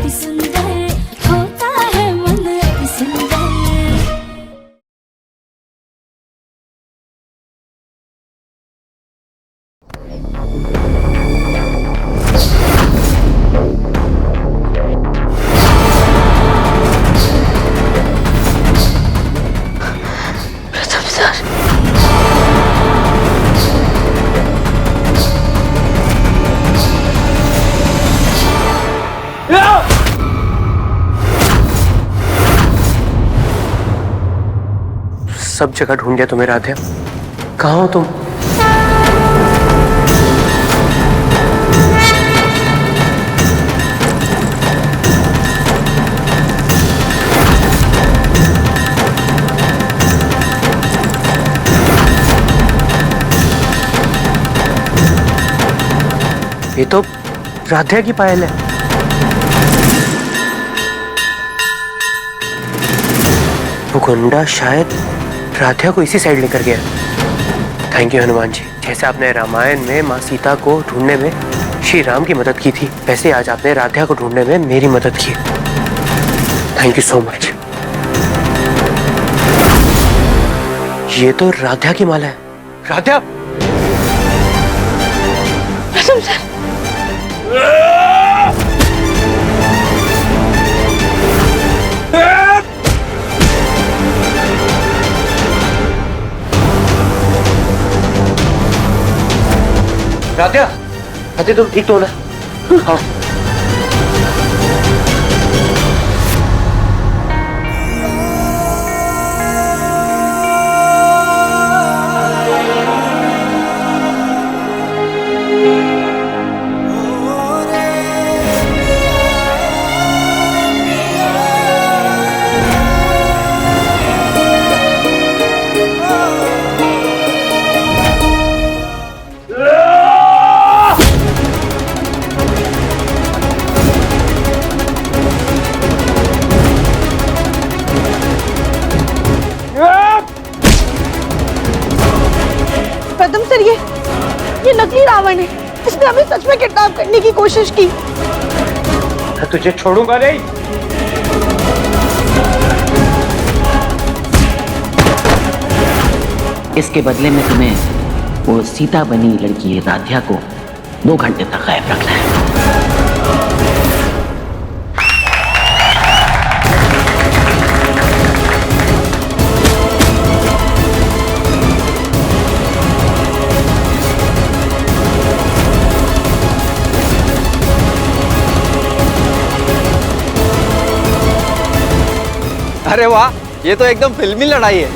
अति सुंदर होता है मन अति सुंदर। प्रथम सर, सब जगह ढूंढ लिया तुम्हें राधे, कहाँ हो तुम? ये तो राधे की पायल है। वो गुंडा शायद राधा को इसी साइड लेकर गया। Thank you Hanuman ji. जैसे आपने रामायण में माँ सीता को ढूंढने में श्री राम की मदद की थी, वैसे आज आपने राधा को ढूंढने में मेरी मदद की। Thank you so much. ये तो राधा की माला है। राधा, प्रथम सर, राधा, राधा तुम ठीक तो हो ना? हाँ। प्रथम सर, ये नकली रावण है। इसने हमें सच में किडनैप करने की कोशिश की। मैं तुझे छोड़ूंगा नहीं। इसके बदले में तुम्हें वो सीता बनी लड़की राधा को 2 घंटे तक गायब रखना है। अरे वाह, ये तो एकदम फिल्मी लड़ाई है।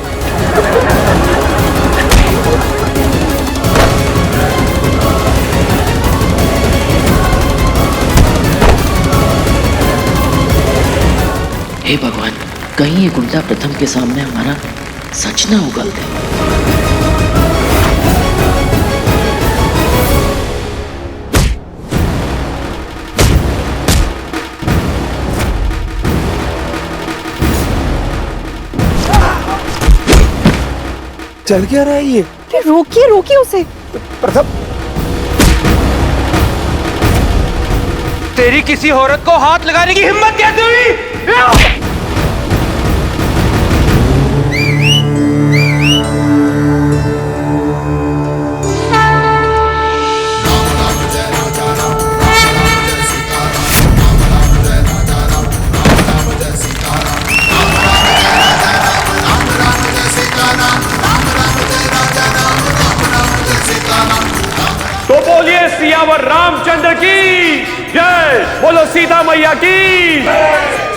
हे भगवान, कहीं ये गुंडा प्रथम के सामने हमारा सच ना उगल दे। चल क्या रहा है ये? रोकिए रोकिए उसे। प्रथम, तेरी किसी औरत को हाथ लगाने की हिम्मत कैसे हुई? तो बोलिए सियावर रामचंद्र की जय। बोलो सीता मैया की।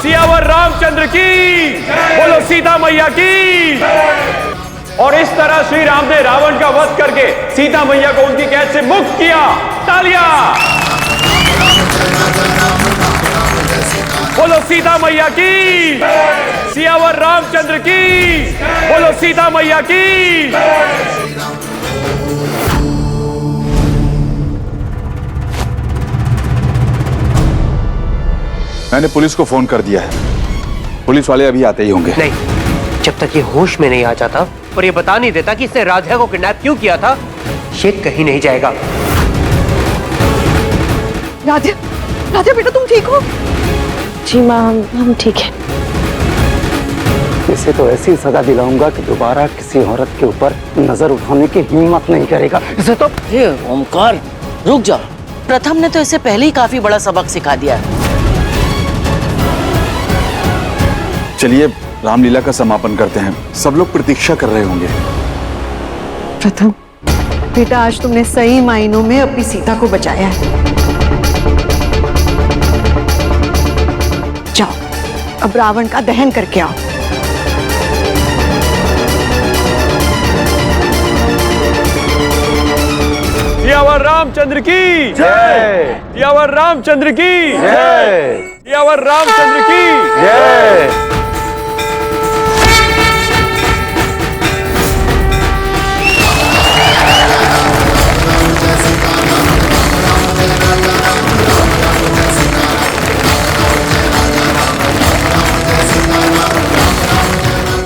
सियावर रामचंद्र की। बोलो सीता मैया की। और इस तरह श्री राम ने रावण का वध करके सीता मैया को उनकी कैद से मुक्त किया। तालियां। बोलो सीता मैया की। सियावर रामचंद्र की। बोलो सीता मैया की। मैंने पुलिस को फोन कर दिया है। पुलिस वाले अभी आते ही होंगे। नहीं, जब तक ये होश में नहीं आ जाता और ये बता नहीं देता कि इसने राधा को किडनैप क्यों किया था, ये कहीं नहीं जाएगा। राधा, राधा बेटा तुम ठीक हो? जी माँ, हम ठीक है। इसे तो ऐसी सजा दिलाऊंगा कि दोबारा किसी औरत के ऊपर नजर उठाने की हिम्मत नहीं करेगा। इसे तो ये ओमकार, रुक जा। प्रथम ने तो इसे पहले ही काफी बड़ा सबक सिखा दिया है। चलिए रामलीला का समापन करते हैं, सब लोग प्रतीक्षा कर रहे होंगे। प्रथम बेटा, आज तुमने सही मायनों में अपनी सीता को बचाया है। जाओ अब रावण का दहन करके आओ। सियावर रामचंद्र की जय। सियावर रामचंद्र की जय। सियावर रामचंद्र की जय।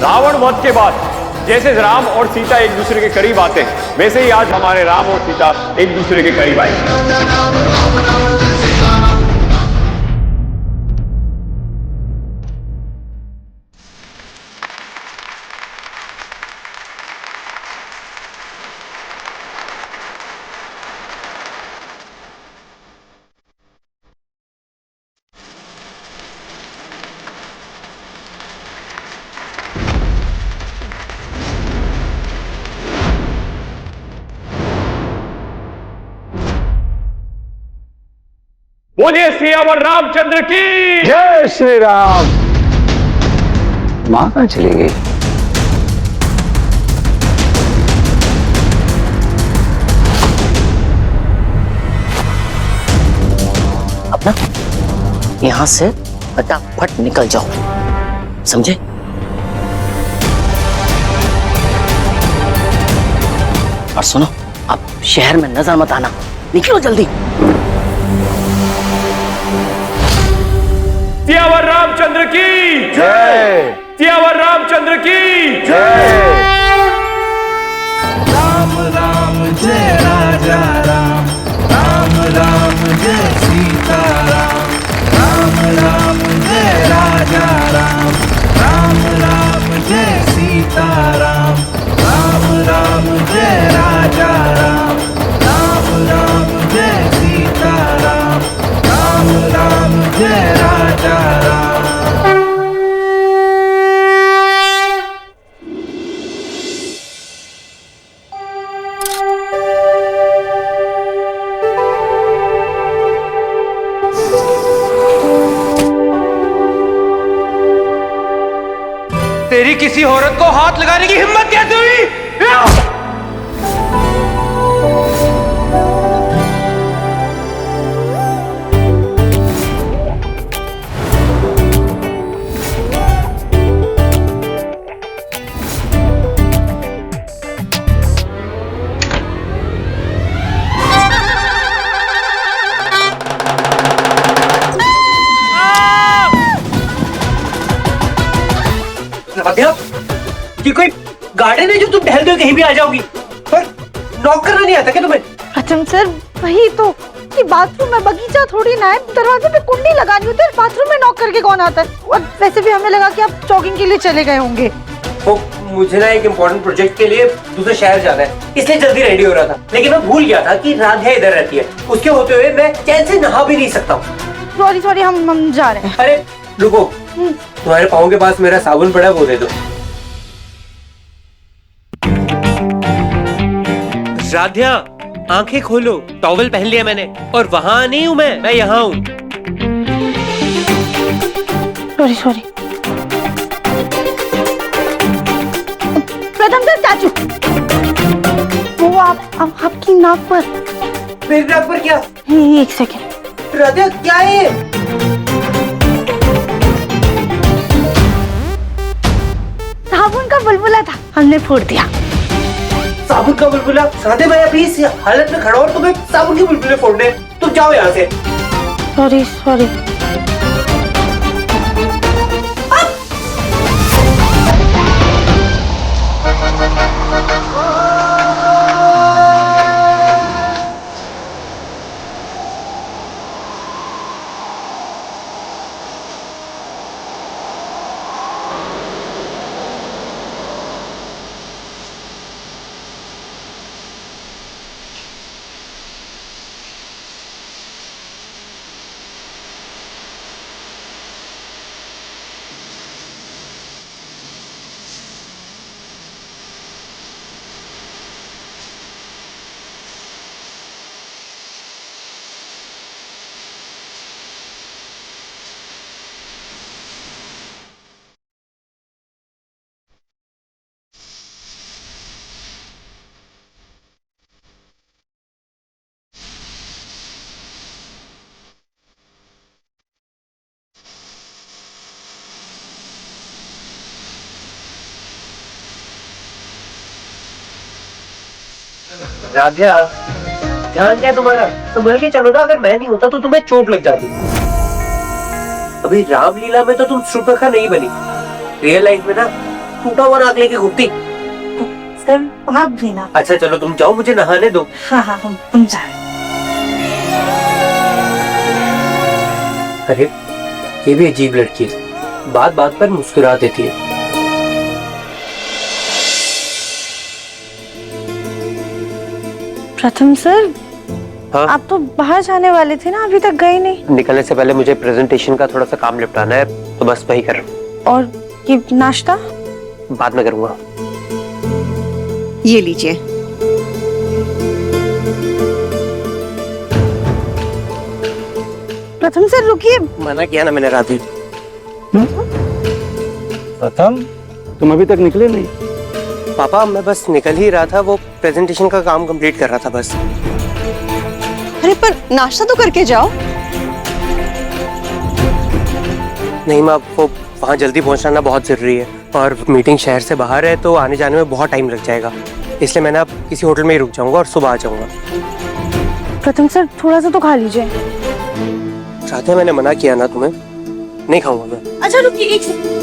रावण वध के बाद जैसे राम और सीता एक दूसरे के करीब आते हैं, वैसे ही आज हमारे राम और सीता एक दूसरे के करीब आए। बोलिए सियावर रामचंद्र की जय श्री राम। माँ कहाँ चली गई? अब ना यहां से फटाफट निकल जाओ, समझे? और सुनो, अब शहर में नजर मत आना, निकलो जल्दी। सियावर रामचंद्र की जय। सियावर रामचंद्र की जय। राम राम जय राजा राम, राम राम जय सीता राम, राम राम जय राजा राम, राम राम जय सीता राम, राम राम जय राजा राम, राम राम जय सीता राम, राम राम जय राजा राम। तेरी किसी औरत को हाथ लगाने की हिम्मत कैसे हुई? राध्या, ये कोई गार्डन है जो तुम टहलते हो कहीं भी आ जाओगी? पर नॉक करना नहीं आता क्या तुम्हें? प्रथम सर, वही तो कि बाथरूम में बगीचा थोड़ी ना है, दरवाजे पे कुंडी लगानी होती है, बाथरूम में नॉक करके कौन आता है? और वैसे भी हमें लगा कि आप जॉगिंग के लिए चले गए होंगे। वो मुझे ना एक इम्पोर्टेंट प्रोजेक्ट के लिए दूसरे शहर जाना है, इसलिए जल्दी रेडी हो रहा था, लेकिन मैं भूल गया था कि राध्या इधर रहती है। उसके होते हुए मैं चैन से नहा भी नहीं सकता हूँ। सॉरी, हम जा रहे हैं। अरे रुको, तुम्हारे पाँव के पास मेरा साबुन पड़ा है, वो दे दो। राध्या, आंखें खोलो, टॉवल पहन लिया मैंने, और वहां नहीं हूं मैं यहाँ हूँ। सॉरी। प्रथम सर, चाचू, वो आपकी नाक पर। मेरी नाक पर क्या? एक सेकेंड। राध्या, क्या है? साबुन का बुलबुला था, हमने फोड़ दिया। साबुन का बुलबुला? सादे मैं अभी इस हालत में खड़ा हूं और तुम्हें साबुन के बुलबुले फोड़ने? तुम जाओ यहाँ से। सॉरी। राधिया, ध्यान क्या तुम्हारा? संभल के चलो ना, अगर मैं नहीं होता तो तुम्हें चोट लग जाती। अभी रामलीला में तो तुम सुपर्णखा नहीं बनी, रियल लाइफ में ना टूटा हुआ नाक लेके घूमती। सर भाग देना। अच्छा चलो तुम जाओ, मुझे नहाने दो। हाँ हाँ तुम जाओ। अरे ये भी अजीब लड़की है, बात बात पर मुस्कुरा देती है। प्रथम सर, हाँ? आप तो बाहर जाने वाले थे ना, अभी तक गए नहीं। निकलने से पहले मुझे प्रेजेंटेशन का थोड़ा सा काम निपटाना है, तो बस वही कर रहा हूँ। और ये नाश्ता? बाद में करूंगा। ये लीजिए। प्रथम सर रुकिए। मना किया ना मैंने राधे। प्रथम, तुम अभी तक निकले नहीं? पापा मैं बस निकल ही रहा था, वो प्रेजेंटेशन का काम कंप्लीट कर रहा था बस। अरे पर नाश्ता तो करके जाओ। नहीं माँ, वो वहाँ जल्दी पहुँचना ना बहुत जरूरी है, और मीटिंग शहर से बाहर है तो आने जाने में बहुत टाइम लग जाएगा, इसलिए मैंने अब किसी होटल में ही रुक जाऊंगा और सुबह आ जाऊंगा। प्रथम सर थोड़ा सा तो खा लीजिए। राधे मैंने मना किया ना तुम्हें, नहीं खाऊंगा मैं। अच्छा रुकिए एक सेकंड।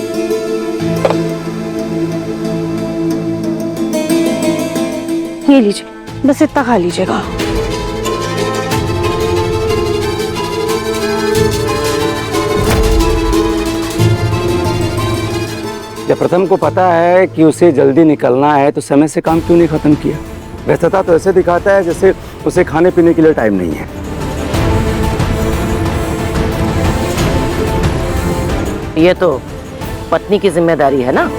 ये लीजिए, बस इतना खा लीजिएगा। जब प्रथम को पता है कि उसे जल्दी निकलना है तो समय से काम क्यों नहीं खत्म किया? व्यस्तता तो ऐसे दिखाता है जैसे उसे खाने पीने के लिए टाइम नहीं है। ये तो पत्नी की जिम्मेदारी है ना,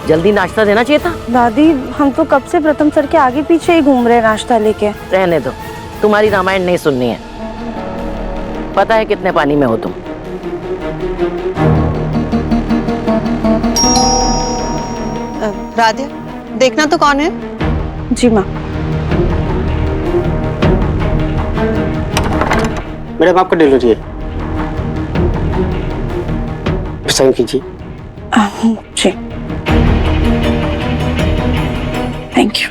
जल्दी नाश्ता देना चाहिए था। दादी हम तो कब से प्रथम सर के आगे पीछे ही घूम रहे हैं नाश्ता लेके। रहने दो, तुम्हारी रामायण नहीं सुननी है, पता है कितने पानी में हो तुम। राधिया, देखना तो कौन है? जी माँ। मैडम आपका डिलीवरी है, साइन कीजिए। जी थैंक यू।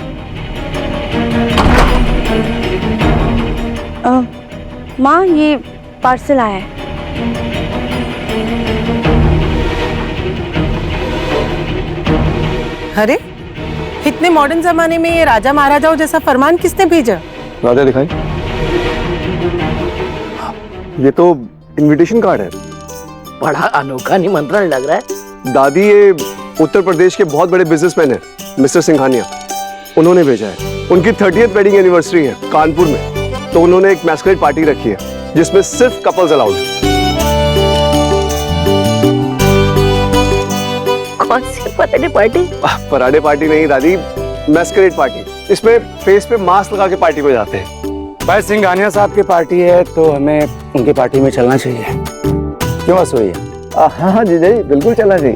माँ ये पार्सल आया है। अरे इतने मॉडर्न जमाने में ये राजा महाराजाओं जैसा फरमान किसने भेजा? राजा दिखाई, ये तो इनविटेशन कार्ड है। बड़ा अनोखा निमंत्रण लग रहा है। दादी ये उत्तर प्रदेश के बहुत बड़े बिजनेसमैन हैं, मिस्टर सिंघानिया, उन्होंने भेजा है। उनकी 30th वेडिंग एनिवर्सरी है कानपुर में, तो उन्होंने एक मैस्करेड पार्टी रखी है जिसमें सिर्फ कपल्स अलाउड है। कौन सी बर्थडे पार्टी? पराडे पार्टी नहीं दादी, मैस्करेड पार्टी। इसमें फेस पे मास्क लगा के पार्टी में जाते हैं। भाई सिंघानिया साहब की पार्टी है तो हमें उनकी पार्टी में चलना चाहिए। क्यों बस हुई है? हाँ हाँ जीजा जी, बिल्कुल चलना चाहिए।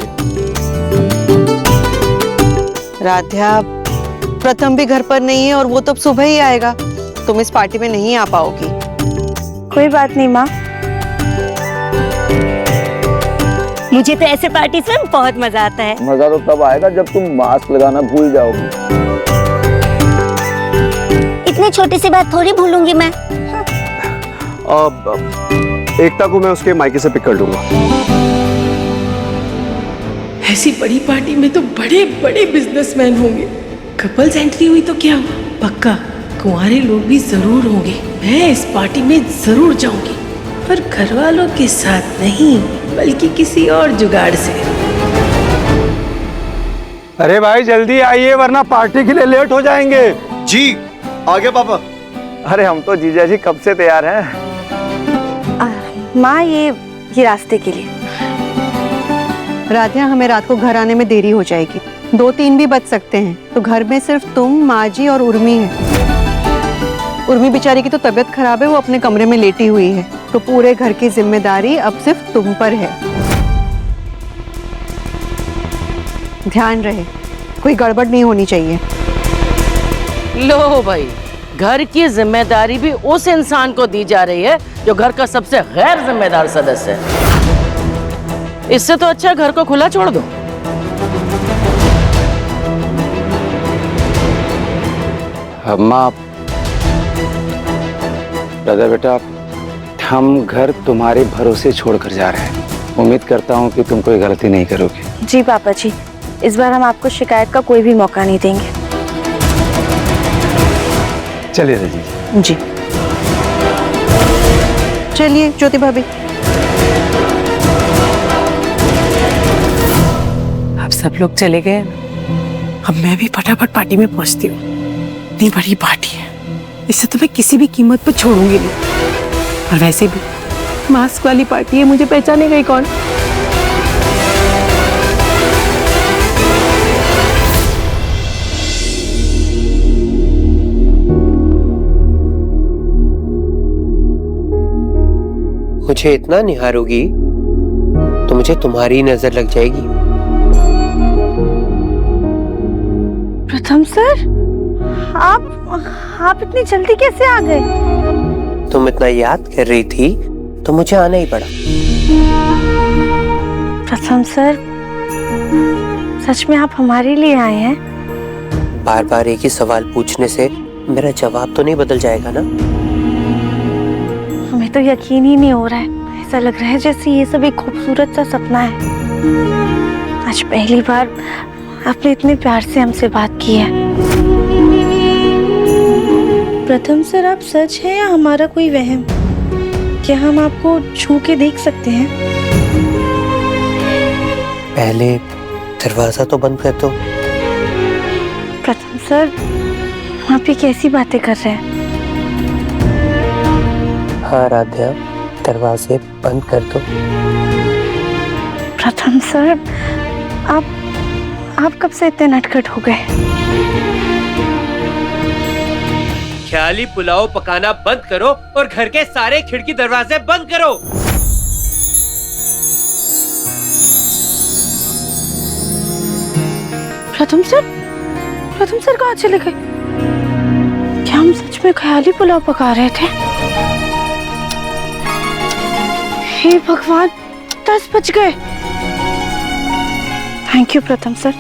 राधिया, प्रथम भी घर पर नहीं है और वो तो सुबह ही आएगा, तुम इस पार्टी में नहीं आ पाओगी। कोई बात नहीं माँ, मुझे तो ऐसे पार्टी में बहुत मजा आता है। मजा तो तब आएगा जब तुम मास्क लगाना भूल जाओगी। इतनी छोटी सी बात थोड़ी भूलूंगी मैं। एकता को मैं उसके मायके से पिक कर लूंगा। ऐसी बड़ी पार्टी में तो बड़े बड़े बिजनेसमैन होंगे। कपल्स एंट्री हुई तो क्या हुआ, पक्का कुंवारे लोग भी जरूर होंगे। मैं इस पार्टी में जरूर जाऊंगी, पर घर वालों के साथ नहीं, बल्कि किसी और जुगाड़ से। अरे भाई जल्दी आइए वरना पार्टी के लिए लेट हो जाएंगे। जी आगे पापा। अरे हम तो जीजा जी कब से तैयार हैं। माँ ये रास्ते के लिए। राधिया, हमें रात को घर आने में देरी हो जाएगी, 2-3 भी बज सकते हैं, तो घर में सिर्फ तुम, माँ जी और उर्मी है। उर्मी बेचारी की तो तबीयत खराब है, वो अपने कमरे में लेटी हुई है, तो पूरे घर की जिम्मेदारी अब सिर्फ तुम पर है। ध्यान रहे, कोई गड़बड़ नहीं होनी चाहिए। लो भाई, घर की जिम्मेदारी भी उस इंसान को दी जा रही है जो घर का सबसे गैर जिम्मेदार सदस्य है। इससे तो अच्छा घर को खुला छोड़ दो। माँ, ब्रदर बेटा, हम घर तुम्हारे भरोसे छोड़कर जा रहे हैं। उम्मीद करता हूँ कि तुम कोई गलती नहीं करोगे। जी पापा जी, इस बार हम आपको शिकायत का कोई भी मौका नहीं देंगे। चलिए रजी जी चलिए ज्योति भाभी। अब सब लोग चले गए, अब मैं भी फटाफट पार्टी में पहुंचती हूँ। इतनी बड़ी पार्टी है, इसे तो मैं किसी भी कीमत पर छोड़ूंगी नहीं। और वैसे भी मास्क वाली पार्टी है, मुझे पहचानेगा ही कौन। मुझे इतना निहारोगी तो मुझे तुम्हारी नजर लग जाएगी। प्रथम सर, आप इतनी जल्दी कैसे आ गए? तुम इतना याद कर रही थी तो मुझे आना ही पड़ा। प्रथम सर, सच में आप हमारे लिए आए हैं? बार बार एक ही सवाल पूछने से मेरा जवाब तो नहीं बदल जाएगा ना? हमें तो यकीन ही नहीं हो रहा है। ऐसा लग रहा है जैसे ये सब एक खूबसूरत सा सपना है। आज पहली बार आपने इतने प्यार से हमसे बात की है। प्रथम सर, आप सच है या हमारा कोई वहम? क्या हम आपको छू के देख सकते हैं? पहले दरवाजा तो बंद कर दो। प्रथम सर, आप ये कैसी बातें कर रहे हैं? हाँ राध्या, दरवाजे बंद कर दो। प्रथम सर, आप कब से इतने नटखट हो गए? ख्याली पुलाव पकाना बंद करो और घर के सारे खिड़की दरवाजे बंद करो। प्रथम सर कहाँ चले गए? क्या हम सच में ख्याली पुलाव पका रहे थे? हे भगवान, 10 बज गए। थैंक यू प्रथम सर,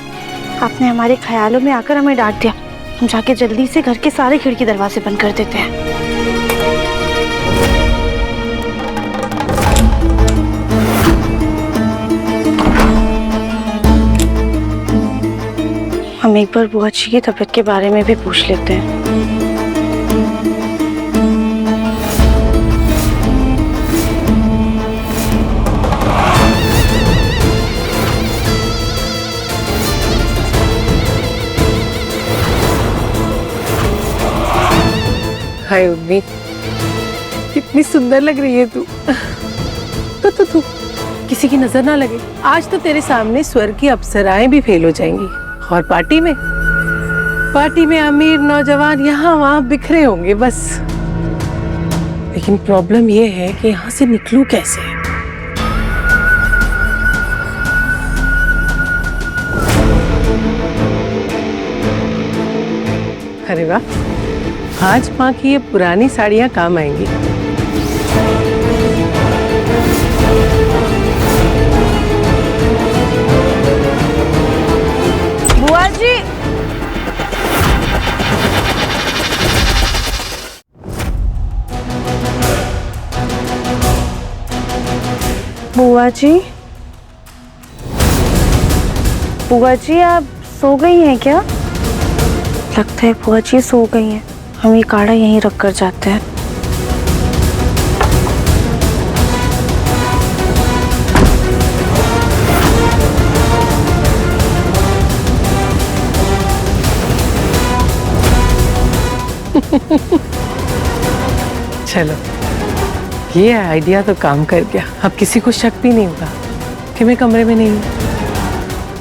आपने हमारे ख्यालों में आकर हमें डांट दिया। हम जाके जल्दी से घर के सारे खिड़की दरवाजे बंद कर देते हैं। हम एक बार बुआ जी की तबीयत के बारे में भी पूछ लेते हैं। हाय उर्मी, कितनी सुंदर लग रही है तू। तू किसी की नजर ना लगे। आज तो तेरे सामने स्वर्ग की अप्सराएं भी फेल हो जाएंगी। और पार्टी में अमीर नौजवान यहाँ वहाँ बिखरे होंगे बस। लेकिन प्रॉब्लम ये है कि यहाँ से निकलूं कैसे? अरे वाह, आज माँ की ये पुरानी साड़ियाँ काम आएंगी। बुआ जी, बुआ जी आप सो गई हैं क्या? लगता है बुआ जी सो गई हैं। हम ये काढ़ा यहीं रख कर जाते हैं। चलो, ये आइडिया तो काम कर गया। अब किसी को शक भी नहीं होगा कि मैं कमरे में नहीं हूँ।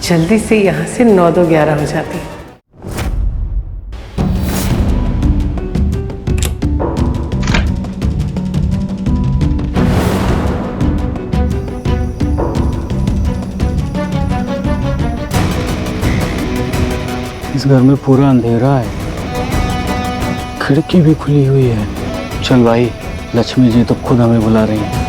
जल्दी से यहाँ से 9 2 11 हो जाती। इस घर में पूरा अंधेरा है, खिड़की भी खुली हुई है। चल भाई, लक्ष्मी जी तो खुद हमें बुला रही हैं।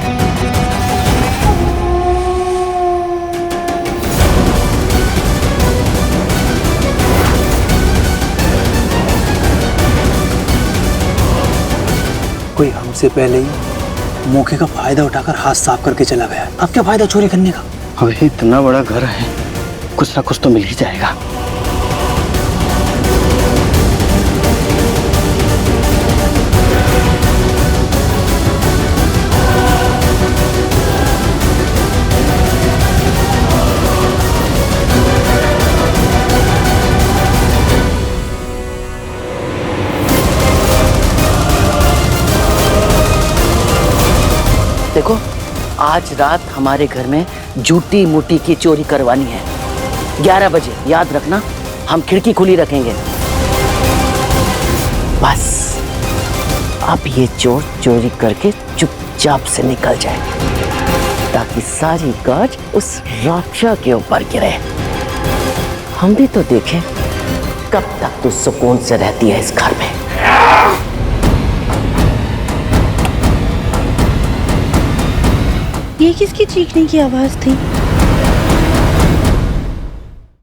कोई हमसे पहले ही मौके का फायदा उठाकर हाथ साफ करके चला गया। अब क्या फायदा चोरी करने का? अबे इतना बड़ा घर है, कुछ ना कुछ तो मिल ही जाएगा। देखो, आज रात हमारे घर में जूटी मूटी की चोरी करवानी है। 11 बजे याद रखना, हम खिड़की खुली रखेंगे। बस अब ये चोर चोरी करके चुपचाप से निकल जाए, ताकि सारी गाज उस राक्षा के ऊपर गिरे। हम भी तो देखें कब तक तू सुकून से रहती है इस घर में। ये किसकी चीखने की आवाज थी?